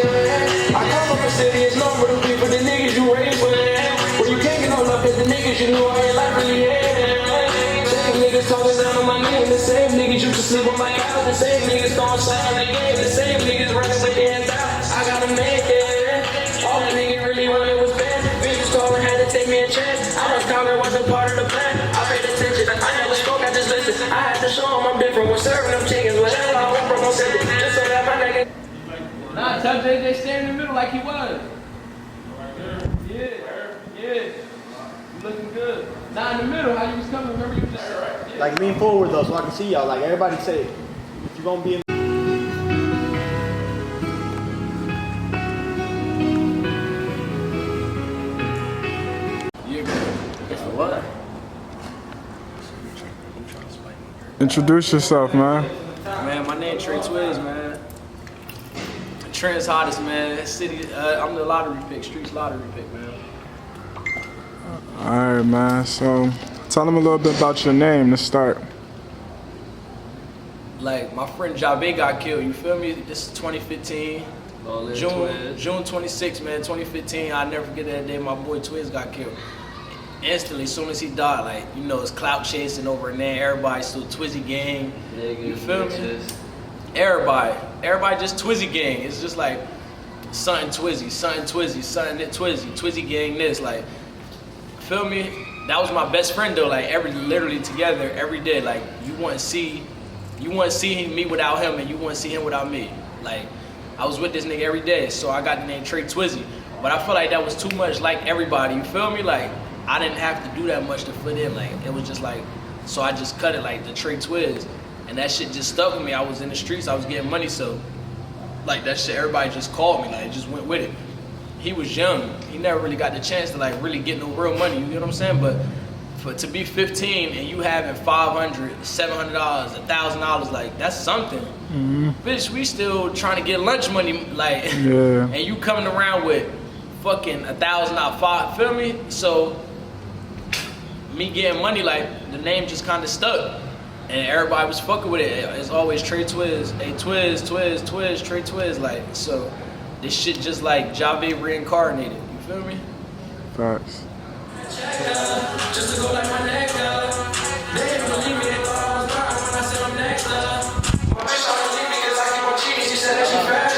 flourishing. I come from a city, it's known for the people, the niggas you raised with. Where you can't get no love, cause the niggas you knew all your life really had. Same niggas talking down on my name, the same niggas used to sleep on my couch, the same niggas throwing signs in the game, the same niggas running with their hands out. I gotta make it. All the niggas really wanted was bad. Bitches calling, had to take me a chance. I was Congress, wasn't part of the plan. I paid attention, I never spoke, I just listened. I had to show them I'm different when serving them chickens. Whatever I went from, I said it, just so that my nigga. Nah, tell JJ stay in the middle like he was. Yeah. You looking good. Not in the middle, how you was coming, remember you was there, right? Yeah. Like lean forward though, so I can see y'all. Like everybody say, if you're gonna be in. What? Introduce yourself, man. Man, my name Trey Twizz, man. Trent's hottest, man. City, I'm the lottery pick, streets lottery pick, man. All right, man. So, tell them a little bit about your name to start. Like, my friend Jabe got killed, you feel me? This is 2015. June 26, man, 2015. I'll never forget that day my boy Twizz got killed. Instantly, as soon as he died, like, you know, it's clout chasing over in there. Everybody still Twizzy gang. You feel me? Everybody just Twizzy gang. It's just like something Twizzy, something Twizzy, something that Twizzy gang this. Like, feel me? That was my best friend though. Like literally together every day. Like you wouldn't see me without him, and you wouldn't see him without me. Like I was with this nigga every day, so I got the name Trey Twizzy. But I feel like that was too much like everybody. You feel me? Like I didn't have to do that much to fit in. Like it was just like, so I just cut it like the Trey Twizz. And that shit just stuck with me. I was in the streets, I was getting money, so like that shit, everybody just called me, like just went with it. He was young, he never really got the chance to like really get no real money, you know what I'm saying? But to be 15 and you having $500, $700, $1,000, like that's something. Mm-hmm. Bitch, we still trying to get lunch money, like, yeah. And you coming around with fucking $1,000, feel me? So me getting money, like the name just kind of stuck. And everybody was fucking with it. It's always Trey Twizz, hey Twizz, Trey Twizz, like, so this shit just like Jabe reincarnated, you feel me? Facts. Just to go like my neck up. They didn't believe me, they thought I was lying when I said I'm next up. My bitch don't believe me cause I keep on cheating, she said that she fat.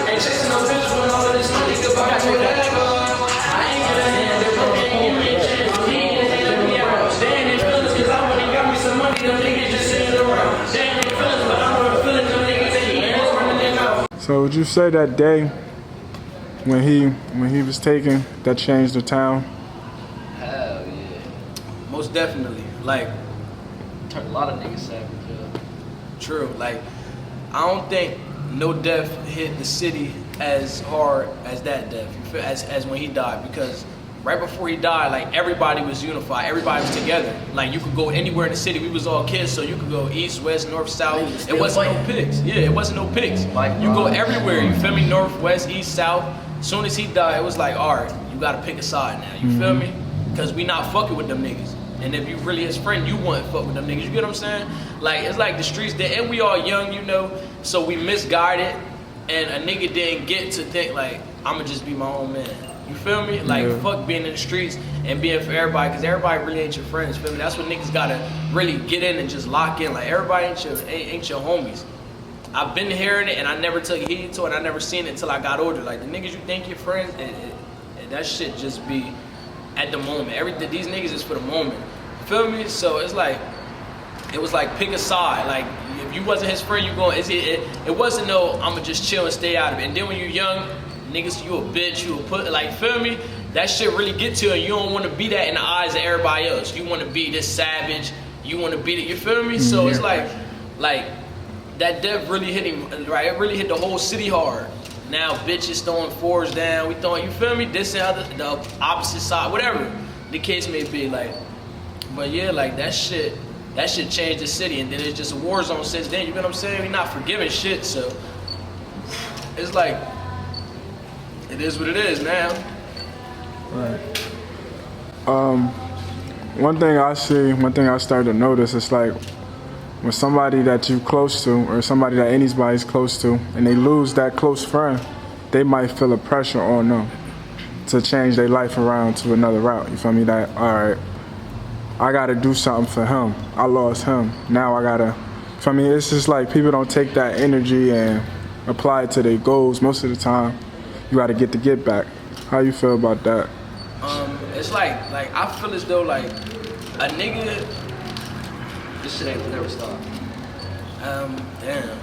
Ain't chasing no bitch when all of this money goodbye to whatever. I ain't get a hand, they broke it, give me a chance. He ain't let me out. Staying in feelings cause I went and got me some money, them niggas just sitting around. Staying in feelings, but I know the feelings, them niggas taking hands running them out. So would you say that day when he was taken, that changed the town? Hell yeah. Most definitely. Like, turned a lot of niggas savage, yeah. True. Like, I don't think no death hit the city as hard as that death, as when he died, because right before he died, like everybody was unified, everybody was together. Like you could go anywhere in the city. We was all kids, so you could go east, west, north, south. It wasn't no picks. Yeah, it wasn't no picks. You go everywhere. You feel me? North, west, east, south. As soon as he died, it was like, all right, you gotta pick a side now. You feel me? Because we not fucking with them niggas. And if you really his friend, you wouldn't fuck with them niggas. You get what I'm saying? Like it's like the streets there, and we all young, you know. So we misguided, and a nigga didn't get to think like I'ma just be my own man. You feel me? Like, fuck being in the streets and being for everybody, because everybody really ain't your friends, feel me? That's what niggas gotta really get in and just lock in. Like, everybody ain't your homies. I've been hearing it, and I never took heed to it, and I never seen it until I got older. Like, the niggas you think your friends, and that shit just be at the moment. These niggas is for the moment. Feel me? So, it's like, it was like, pick a side. Like, if you wasn't his friend, you going, it wasn't no, I'ma just chill and stay out of it. And then when you're young, niggas, you a bitch, you a put, like, feel me? That shit really get to you, and you don't want to be that in the eyes of everybody else. You want to be this savage, you want to be it, you feel me? So it's like, that death really hit him, right? It really hit the whole city hard. Now bitches throwing fours down, we throwing, you feel me? This and the opposite side, whatever the case may be, like. But yeah, like, that shit changed the city, and then it's just a war zone since then, you know what I'm saying? We're not forgiving shit, so it's like, it is what it is now. Right. One thing I started to notice is like when somebody that you close to or somebody that anybody's close to and they lose that close friend, they might feel a pressure on them to change their life around to another route. You feel me? That, all right, I gotta do something for him. I lost him. Now I gotta, for me, it's just like people don't take that energy and apply it to their goals. Most of the time, you gotta get back. How you feel about that? It's like I feel as though like a nigga, this shit ain't never stop. Damn.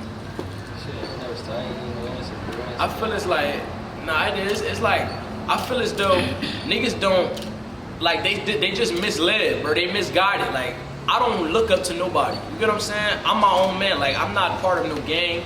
I feel it's like, nah, it is. It's like, I feel as though niggas don't, like, they just misled, bro. They misguided. Like, I don't look up to nobody. You get what I'm saying? I'm my own man. Like, I'm not part of no gang.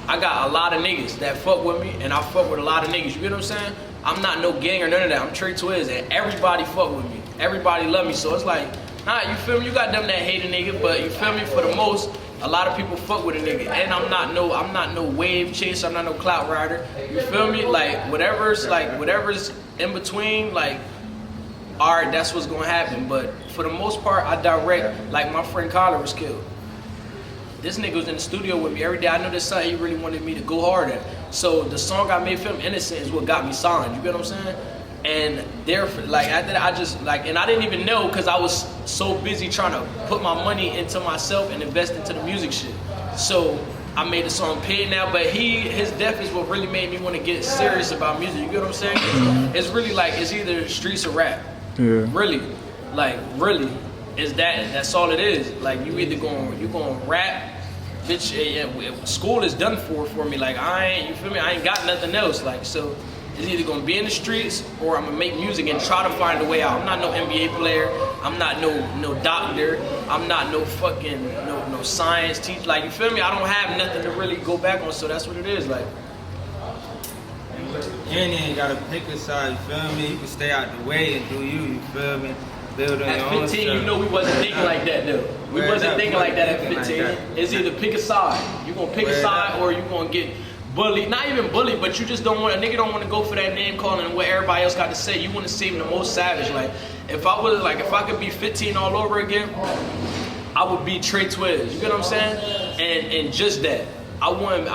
I got a lot of niggas that fuck with me, and I fuck with a lot of niggas. You get what I'm saying? I'm not no gang or none of that. I'm Trey Twizz, and everybody fuck with me. Everybody love me. So it's like, nah, you feel me? You got them that hate a nigga, but you feel me? For the most, a lot of people fuck with a nigga, and I'm not no wave chaser. I'm not no clout rider. You feel me? Like whatever's in between, like, all right, that's what's gonna happen. But for the most part, I direct. Like my friend Collar was killed. This nigga was in the studio with me every day. I know this something he really wanted me to go hard at. So the song I made for him, Innocent, is what got me signed. You get what I'm saying? And therefore, like after that, I just like, and I didn't even know because I was so busy trying to put my money into myself and invest into the music shit. So I made the song Paid Now, but his death is what really made me want to get serious about music. You get what I'm saying? It's really like, it's either streets or rap. Yeah. Really, like really, is that's all it is. Like you either going rap, bitch. Yeah, school is done for me. Like you feel me? I ain't got nothing else. Like so. It's either gonna be in the streets or I'm gonna make music and try to find a way out. I'm not no NBA player. I'm not no doctor. I'm not no fucking no science teacher. Like you feel me? I don't have nothing to really go back on. So that's what it is. Like you ain't gotta pick a side. You feel me? You can stay out the way and do you. You feel me? Build on your own at 15, stuff. you know we wasn't thinking like that though. We wasn't thinking like that at 15. It's either pick a side. You gonna pick a side or you gonna get bullied, not even bullied, but you just don't want, a nigga don't want to go for that name calling and what everybody else got to say. You want to seem the most savage. Like, if I could be 15 all over again, I would be Trey Twizz. You get what I'm saying? And just that. I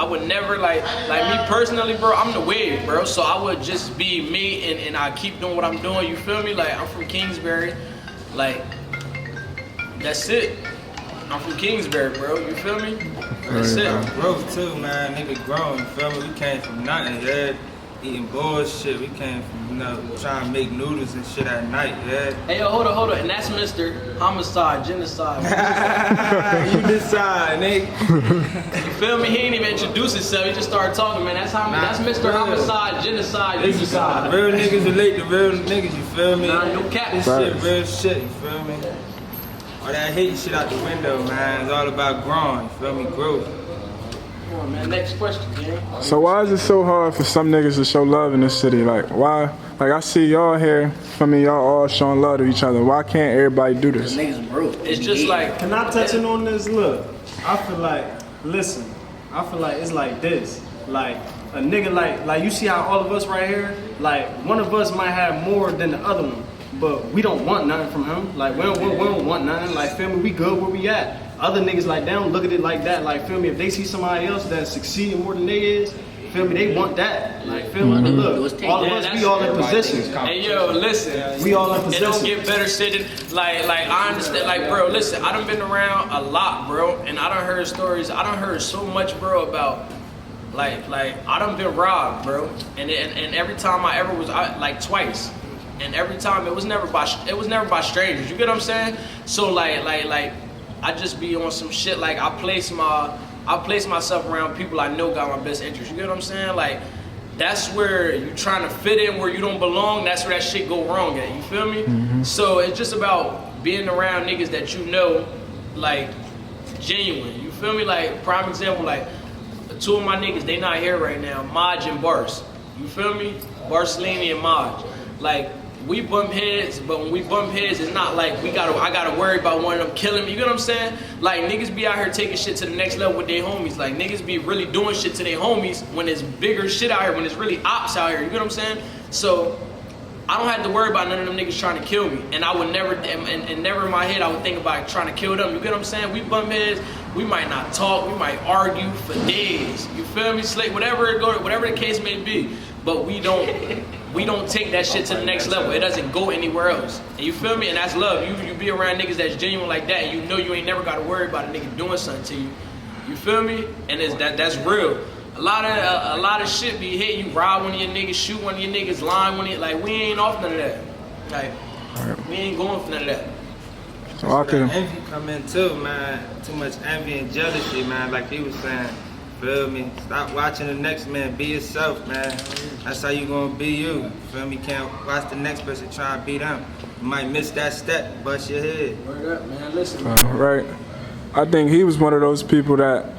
would never like me personally, bro, I'm the wave, bro. So I would just be me and I keep doing what I'm doing. You feel me? Like, I'm from Kingsbury. Like, that's it. I'm from Kingsbury, bro. You feel me? That's it. Growth too, man. Nigga grown. You feel me? We came from nothing, yeah. Eating bullshit. We came from, trying to make noodles and shit at night, yeah. Hey, yo, hold on. And that's Mr. Homicide, Genocide. You decide, nigga. You feel me? He ain't even introduced himself. He just started talking, man. That's Mr. Homicide, Genocide, you decide. Real niggas relate to real niggas, you feel me? Nah, no cap. This shit, real shit, you feel me? All that hate shit out the window, man. It's all about growing, you feel me? Growth. Come on, man. Next question, gang. So why is it so hard for some niggas to show love in this city? Like, why? Like, I see y'all here. I mean, y'all all showing love to each other. Why can't everybody do this? Niggas broke. It's just like, Can I touch on this? Look, I feel like it's like this. Like, a nigga like you see how all of us right here, like, one of us might have more than the other one. But we don't want nothing from him. Like, we don't want nothing. Like, feel me, we good where we at. Other niggas, like, they don't look at it like that. Like, feel me, if they see somebody else that's succeeding more than they is, feel me, they want that. Like, feel me, look, all of us, we all in position. hey, yo, listen. We all in It position. don't get better sitting. Like, I understand. Like, bro, listen, I done been around a lot, bro. And I done heard stories. I done heard so much, bro, about, like I done been robbed, bro. And every time I ever was, like, twice. And every time it was never by strangers. You get what I'm saying? So like I just be on some shit. Like I place myself around people I know got my best interest. You get what I'm saying? Like that's where you trying to fit in where you don't belong. That's where that shit go wrong at. You feel me? Mm-hmm. So it's just about being around niggas that you know, like genuine. You feel me? Like prime example, like two of my niggas, they not here right now. Maj and Bars. You feel me? Barcelini and Maj. Like we bump heads, but when we bump heads, it's not like I gotta worry about one of them killing me. You get what I'm saying? Like niggas be out here taking shit to the next level with their homies. Like niggas be really doing shit to their homies when it's bigger shit out here, when it's really ops out here. You get what I'm saying? So I don't have to worry about none of them niggas trying to kill me. And I would never, and never in my head, I would think about trying to kill them. You get what I'm saying? We bum heads, we might not talk, we might argue for days. You feel me? Slate, whatever the case may be. But we don't take that shit to the next level. It doesn't go anywhere else. And you feel me? And that's love. You be around niggas that's genuine like that, and you know you ain't never gotta worry about a nigga doing something to you. You feel me? And that's real. A lot of shit be hit. You rob one of your niggas, shoot one of your niggas, line one of your, like, we ain't off none of that. Like, we ain't going for none of that. So I can. Envy come in too, man. Too much envy and jealousy, man. Like he was saying, feel me? Stop watching the next man. Be yourself, man. That's how you gonna be you. Feel me? Can't watch the next person try to beat them. You might miss that step, bust your head. Word up, man. Listen. Right. I think he was one of those people that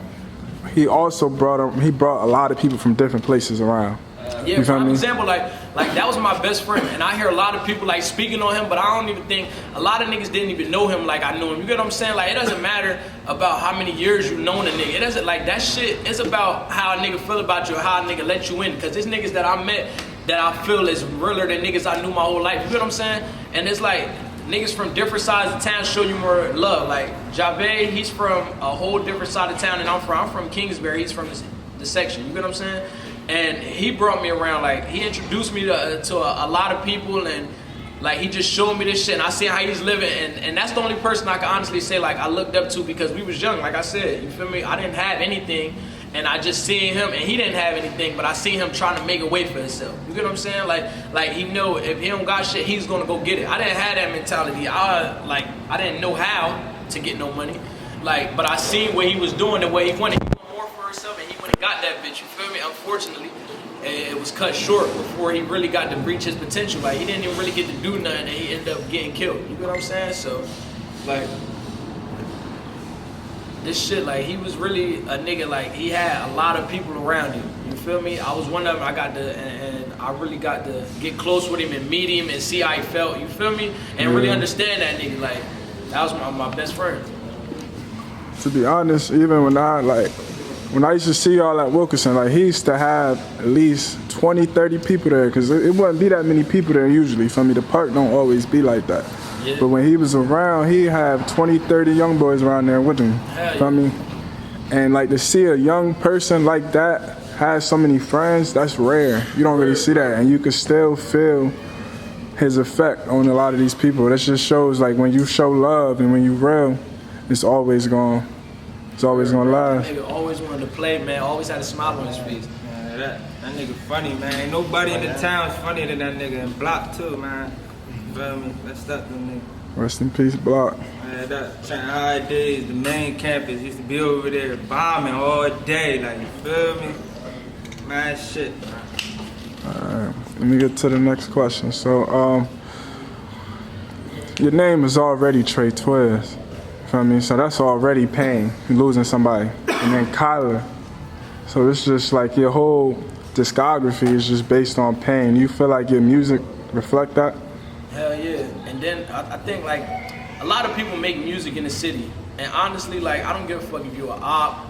he also brought a lot of people from different places around. Yeah, for example, like that was my best friend, and I hear a lot of people like speaking on him, but I don't even think a lot of niggas didn't even know him like I knew him. You get what I'm saying? Like, it doesn't matter about how many years you known a nigga. It doesn't, like, that shit is about how a nigga feel about you or how a nigga let you in. Because there's niggas that I met that I feel is realer than niggas I knew my whole life. You get what I'm saying? And it's like niggas from different sides of town show you more love. Like Javed, he's from a whole different side of town than I'm from. I'm from Kingsbury. He's from the section. You get what I'm saying? And he brought me around, like, he introduced me to a lot of people, and like, he just showed me this shit, and I see how he's living, and that's the only person I can honestly say, like, I looked up to, because we was young, like I said, you feel me? I didn't have anything, and I just seen him, and he didn't have anything, but I seen him trying to make a way for himself. You get what I'm saying? Like he know if he don't got shit, he's gonna go get it. I didn't have that mentality. I didn't know how to get no money, like, but I seen what he was doing, the way he wanted. Himself, and he went and got that bitch, you feel me? Unfortunately, it was cut short before he really got to reach his potential. Like, he didn't even really get to do nothing, and he ended up getting killed. You know what I'm saying? So, like, this shit, like, he was really a nigga, like, he had a lot of people around him. You feel me? I was one of them. And I really got to get close with him and meet him and see how he felt. You feel me? And really understand that nigga. Like, that was my best friend. To be honest, even when I used to see y'all at Wilkerson, like, he used to have at least 20, 30 people there, because it wouldn't be that many people there usually. For me, the park don't always be like that. Yeah. But when he was around, he'd have 20, 30 young boys around there with him. For me. And like, to see a young person like that have so many friends, that's rare. You don't really see that. And you can still feel his effect on a lot of these people. That just shows, like, when you show love and when you real, it's always gonna last. Nigga always wanted to play, man. Always had a smile on his face. Man, that nigga funny, man. Ain't nobody in the town's funnier than that nigga. And Block too, man. You feel me? That's that nigga. Rest in peace, Block. Man, that Trenton High days, the main campus used to be over there bombing all day. Like, you feel me? Man, shit. Alright, let me get to the next question. So, your name is already Trey Twizz. Feel me? So that's already pain, losing somebody. And then Kyler. So it's just like your whole discography is just based on pain. You feel like your music reflect that? Hell yeah. And then I think, like, a lot of people make music in the city. And honestly, like, I don't give a fuck if you're an op,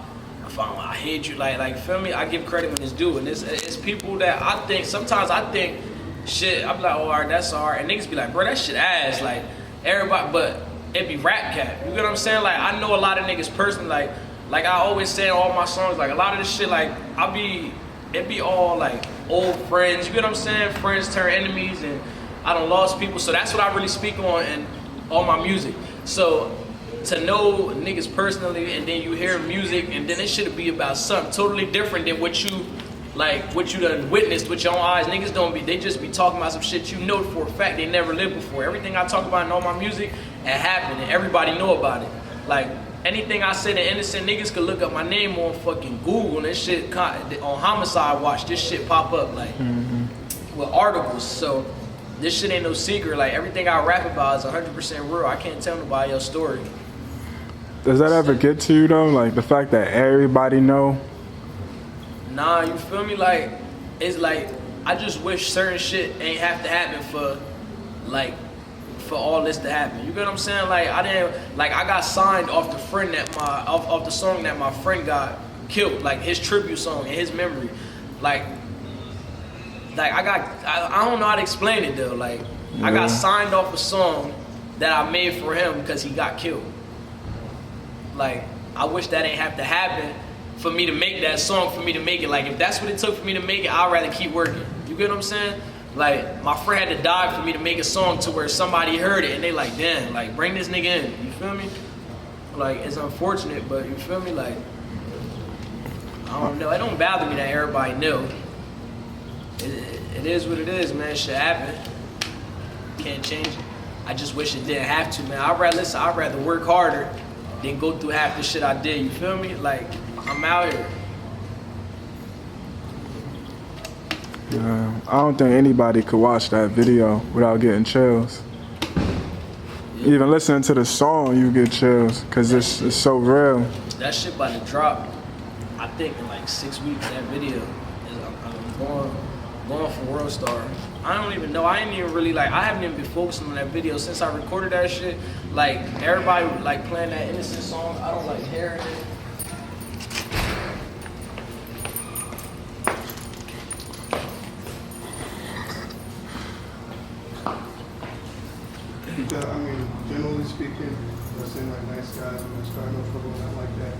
if I hate you, like, feel me? I give credit when it's due. And it's people that I think, sometimes I think, shit, I'm like, oh, alright, that's alright. And niggas be like, bro, that shit ass. Like, everybody, but it be rap cap. You get what I'm saying? Like, I know a lot of niggas personally, like I always say in all my songs, like, a lot of this shit, like, it be all, like, old friends. You get what I'm saying? Friends turn enemies, and I done lost people. So that's what I really speak on in all my music. So to know niggas personally, and then you hear music, and then it should be about something totally different than what you done witnessed with your own eyes. Niggas they just be talking about some shit you know for a fact they never lived before. Everything I talk about in all my music, it happened, and everybody know about it. Like, anything I say to innocent niggas could look up my name on fucking Google, and this shit, on Homicide Watch, this shit pop up, like, with articles. So this shit ain't no secret. Like, everything I rap about is 100% real. I can't tell nobody else's story. Does that ever get to you, though? Like, the fact that everybody know? Nah, you feel me? Like, it's like, I just wish certain shit ain't have to happen for all this to happen. You get what I'm saying? Like, I got signed off off the song that my friend got killed, like his tribute song in his memory. Like, like I don't know how to explain it though. Like I got signed off a song that I made for him because he got killed. Like I wish that ain't have to happen for me to make that song, for me to make it. Like if that's what it took for me to make it, I'd rather keep working. You get what I'm saying? Like my friend had to die for me to make a song to where somebody heard it and they like, damn, like bring this nigga in. You feel me? Like it's unfortunate, but you feel me? Like I don't know. It don't bother me that everybody knew. It is what it is, man. Shit happen. Can't change it. I just wish it didn't have to, man. I'd rather work harder than go through half the shit I did. You feel me? Like I'm out here. I don't think anybody could watch that video without getting chills. Even listening to the song, you get chills because it's so real. That shit about to drop. I think in like 6 weeks. That video is I'm going for World Star. I don't even know. I ain't even really like. I haven't even been focusing on that video since I recorded that shit. Like everybody like playing that innocent song. I don't like hearing it. I mean, generally speaking, they seem like nice guys and they're starting no trouble, not like that.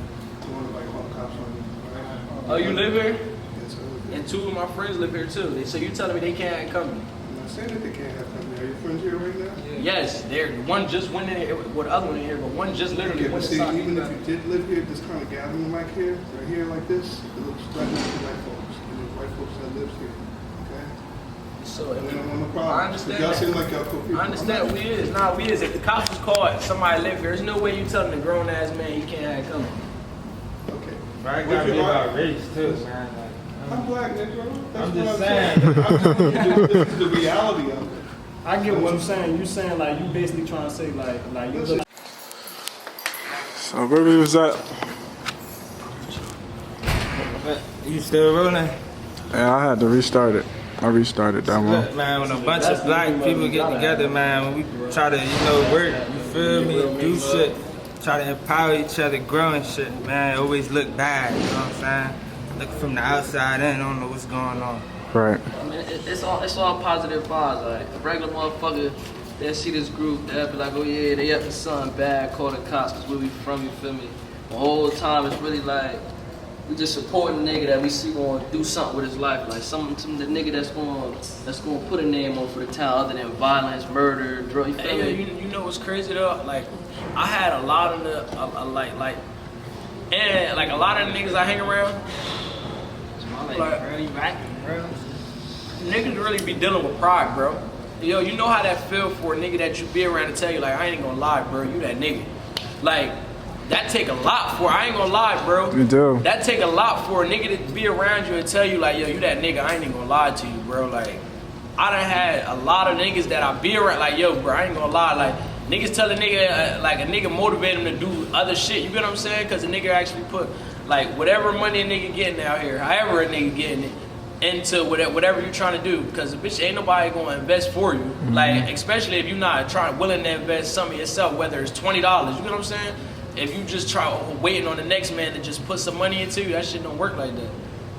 You want to like call cops on you, right? Oh, you live here? Yes, I live here. And 2 of my friends live here too. So you telling me they can't come? I'm not saying that they can't have company. Are your friends here right now? Yes, they're one just went in here. Well, the other one in here, but one just literally Yeah, but went see, inside. even if you did live here, this kind of gathering like here, right here like this, it looks like white folks. And there's white folks that live here, okay? So And we don't want no problem. I understand Y'all that. seem like y'all cool people. I understand we is. Nah, we is. If the cops was called, somebody live here, there's no way you telling a grown ass man he can't have company. Okay. But I What's gotta your be about heart? race too, man. I'm black, nigga. That's I'm what just I'm saying. This is the reality of it. I get what you're saying. You saying like you basically trying to say like you look. So where we was at? You still rolling? Yeah, I had to restart it. I restarted that one. Look, man, when a bunch of black people get together, man, when we try to, work, you feel me, do shit, try to empower each other, grow and shit, man, it always look bad, you know what I'm saying? Look from the outside in, don't know what's going on. Right. I mean, it's all positive vibes. Like a regular motherfucker, they see this group, they'll be like, oh yeah, they up to something bad, call the cops, cause where we from, you feel me? The whole time it's really like, we just supporting the nigga that we see gonna do something with his life. Like some the nigga that's gonna put a name on for the town other than violence, murder, drug, you feel Hey, me? you know what's crazy though? Like, I had a lot of the, and like a lot of the niggas I hang around, like, niggas really be dealing with pride, bro. Yo, you know how that feel for a nigga that you be around to tell you, like, I ain't gonna lie, bro, you that nigga. Like, that take a lot for, I ain't gonna lie, bro. You do. That take a lot for a nigga to be around you and tell you, like, yo, you that nigga, I ain't even gonna lie to you, bro. Like, I done had a lot of niggas that I be around, like, yo, bro, I ain't gonna lie, like, niggas tell a nigga, like, a nigga motivate him to do other shit, you get what I'm saying? Cause a nigga actually put, like, whatever money a nigga getting out here, however a nigga getting it, into whatever you trying to do, because bitch ain't nobody gonna invest for you. Like, especially if you're not willing to invest something yourself, whether it's $20, you get what I'm saying? If you just waiting on the next man to just put some money into you, that shit don't work like that.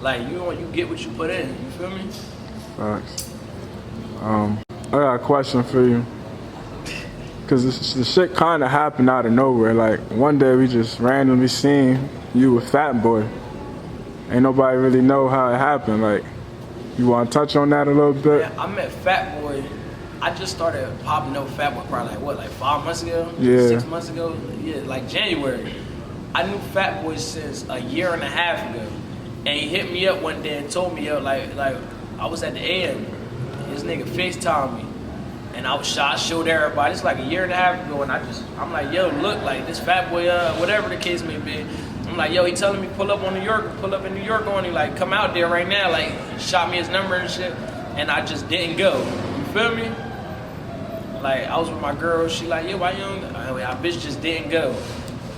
Like, you get what you put in, you feel me? Facts. I got a question for you. Cause the shit kinda happened out of nowhere. Like one day we just randomly seen you with Fat Boy. Ain't nobody really know how it happened. Like, you wanna touch on that a little bit? Yeah, I met Fat Boy. I just started popping up Fat Boy probably like 5 months ago? Yeah. 6 months ago? Yeah, like January. I knew Fat Boy since a year and a half ago. And he hit me up one day and told me, yo, like I was at the end. This nigga FaceTimed me. And I was shy, showed everybody. It's like a year and a half ago, and I'm like, yo, look, like this Fat Boy, whatever the case may be. I'm like, yo, he telling me pull up in New York on him, like come out there right now. Like, he shot me his number and shit, and I just didn't go. You feel me? Like, I was with my girl, she like, yo, why you don't? I bitch just didn't go.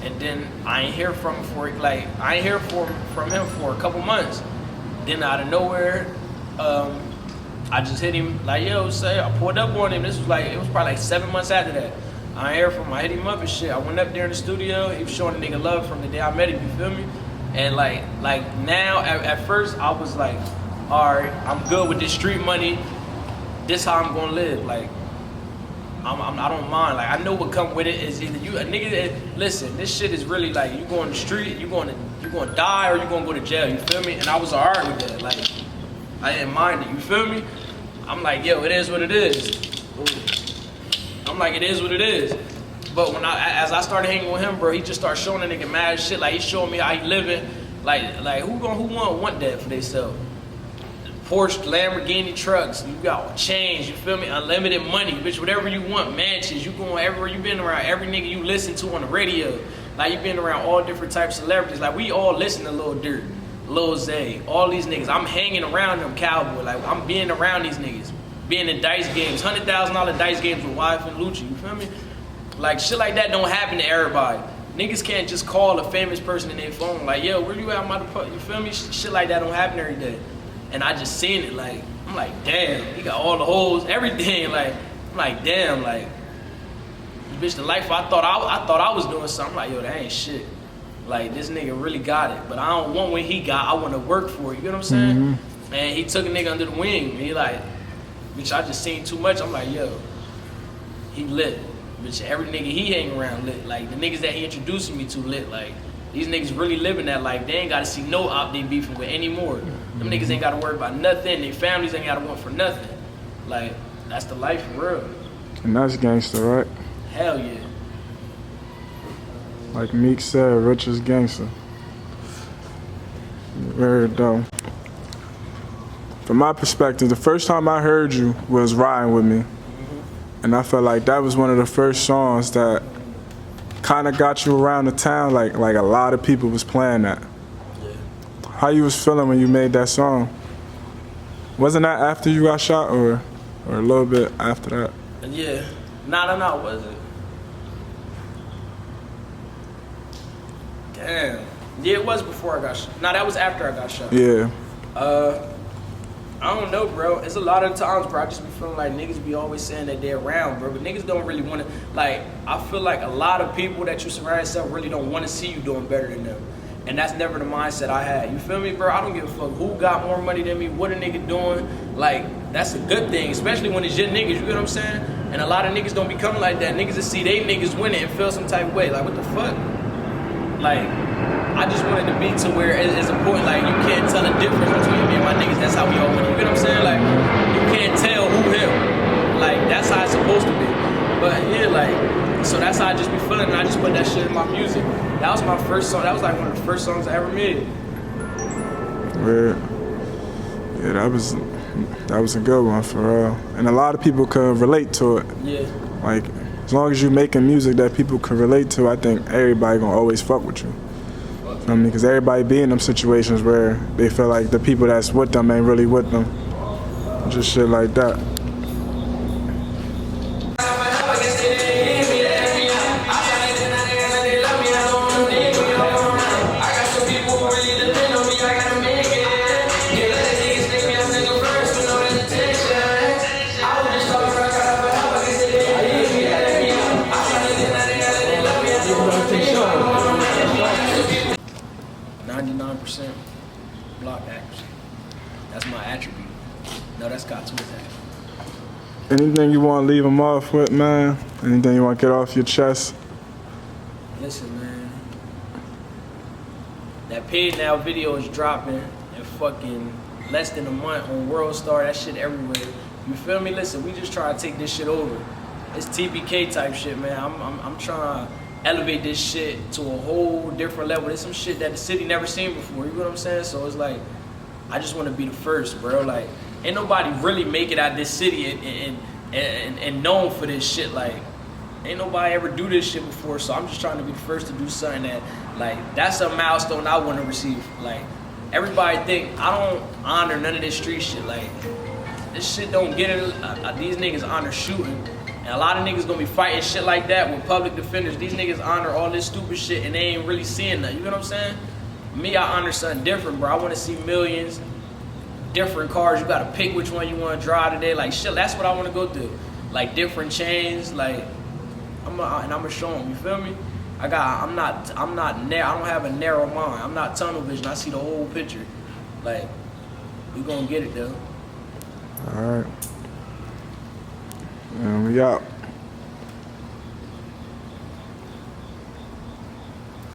And then I ain't hear from him for him for a couple months. Then out of nowhere, I just hit him like, yo, say I pulled up on him. It was probably like 7 months after that. I ain't hear from him. I hit him up and shit. I went up there in the studio. He was showing the nigga love from the day I met him. You feel me? And like now, at first I was like, all right, I'm good with this street money. This how I'm gonna live. Like, I don't mind. Like, I know what come with it is either you a nigga that listen. This shit is really like you go on the street, you gonna die or you gonna go to jail. You feel me? And I was alright with that. Like, I didn't mind it. You feel me? I'm like, yo, it is what it is. I'm like, it is what it is. But as I started hanging with him, bro, he just started showing a nigga mad shit. Like, he showing me how he living. Like who want that for themselves? Porsche, Lamborghini trucks, you got chains, you feel me? Unlimited money, bitch, whatever you want, mansions, you going everywhere, you been around every nigga you listen to on the radio. Like, you been around all different types of celebrities. Like, we all listen to Lil Durk, Lil Zay, all these niggas. I'm hanging around them cowboy. Like, I'm being around these niggas. Being in dice games, $100,000 dice games with Wife and Lucci, you feel me? Like, shit like that don't happen to everybody. Niggas can't just call a famous person in their phone, like, yo, where you at, motherfucker? You feel me? Shit like that don't happen every day. And I just seen it, like, I'm like, damn, he got all the hoes, everything. Like, I'm like, damn, like, bitch, the life I thought I was doing something. I'm like, yo, that ain't shit. Like, this nigga really got it, but I don't want what he got. I want to work for it. You know what I'm saying? Mm-hmm. And he took a nigga under the wing. And he like, bitch, I just seen too much. I'm like, yo, he lit. Bitch, every nigga he hang around lit. Like, the niggas that he introducing me to lit. Like, these niggas really living that life. They ain't got to see no op they beefing with anymore. Them niggas ain't got to worry about nothing. Their families ain't got to want for nothing. Like, that's the life for real. And that's gangster, right? Hell yeah. Like Meek said, rich is gangster. Very dope. From my perspective, the first time I heard you was Riding With Me. And I felt like that was one of the first songs that kind of got you around the town, like a lot of people was playing that. Yeah. How you was feeling when you made that song? Wasn't that after you got shot or a little bit after that? Yeah. No, was it? Damn. Yeah, it was before I got shot. Nah, that was after I got shot. Yeah. I don't know, bro. It's a lot of times, bro, I just be feeling like niggas be always saying that they're around, bro. But niggas don't really want to, like, I feel like a lot of people that you surround yourself really don't want to see you doing better than them. And that's never the mindset I had. You feel me, bro? I don't give a fuck who got more money than me, what a nigga doing. Like, that's a good thing, especially when it's your niggas, you get what I'm saying? And a lot of niggas don't become like that. Niggas that see they niggas winning and feel some type of way. Like, what the fuck? Like, I just wanted to be to where it's a point, like, you can't tell the difference between me and my niggas. That's how we all win. You get what I'm saying? Like, you can't tell who him. Like, that's how it's supposed to be. But yeah, like, so that's how I just be feeling, and I just put that shit in my music. That was my first song. That was like one of the first songs I ever made. Yeah, that was a good one for real. And a lot of people could relate to it. Yeah. Like, as long as you're making music that people can relate to, I think everybody gonna always fuck with you. I mean, because everybody be in them situations where they feel like the people that's with them ain't really with them. Just shit like that. Block accuracy. That's my attribute. No, that's got Twizz. Anything you want to leave them off with, man? Anything you want to get off your chest? Listen, man. That Paid Now video is dropping in fucking less than a month on World Star. That shit everywhere. You feel me? Listen, we just trying to take this shit over. It's TPK type shit, man. I'm trying to elevate this shit to a whole different level. There's some shit that the city never seen before, you know what I'm saying? So it's like, I just want to be the first, bro. Like, ain't nobody really make it out this city and known for this shit. Like, ain't nobody ever do this shit before, so I'm just trying to be the first to do something that, like, that's a milestone I want to receive. Like, everybody think I don't honor none of this street shit. Like, this shit don't get it. These niggas honor shooting. And a lot of niggas gonna be fighting shit like that with public defenders. These niggas honor all this stupid shit and they ain't really seeing that. You know what I'm saying? Me, I honor something different, bro. I wanna see millions, different cars. You gotta pick which one you wanna drive today. Like, shit, that's what I wanna go through. Like, different chains, like, I'm gonna show them, you feel me? I don't have a narrow mind. I'm not tunnel vision. I see the whole picture. Like, We gonna get it though. All right. And we out.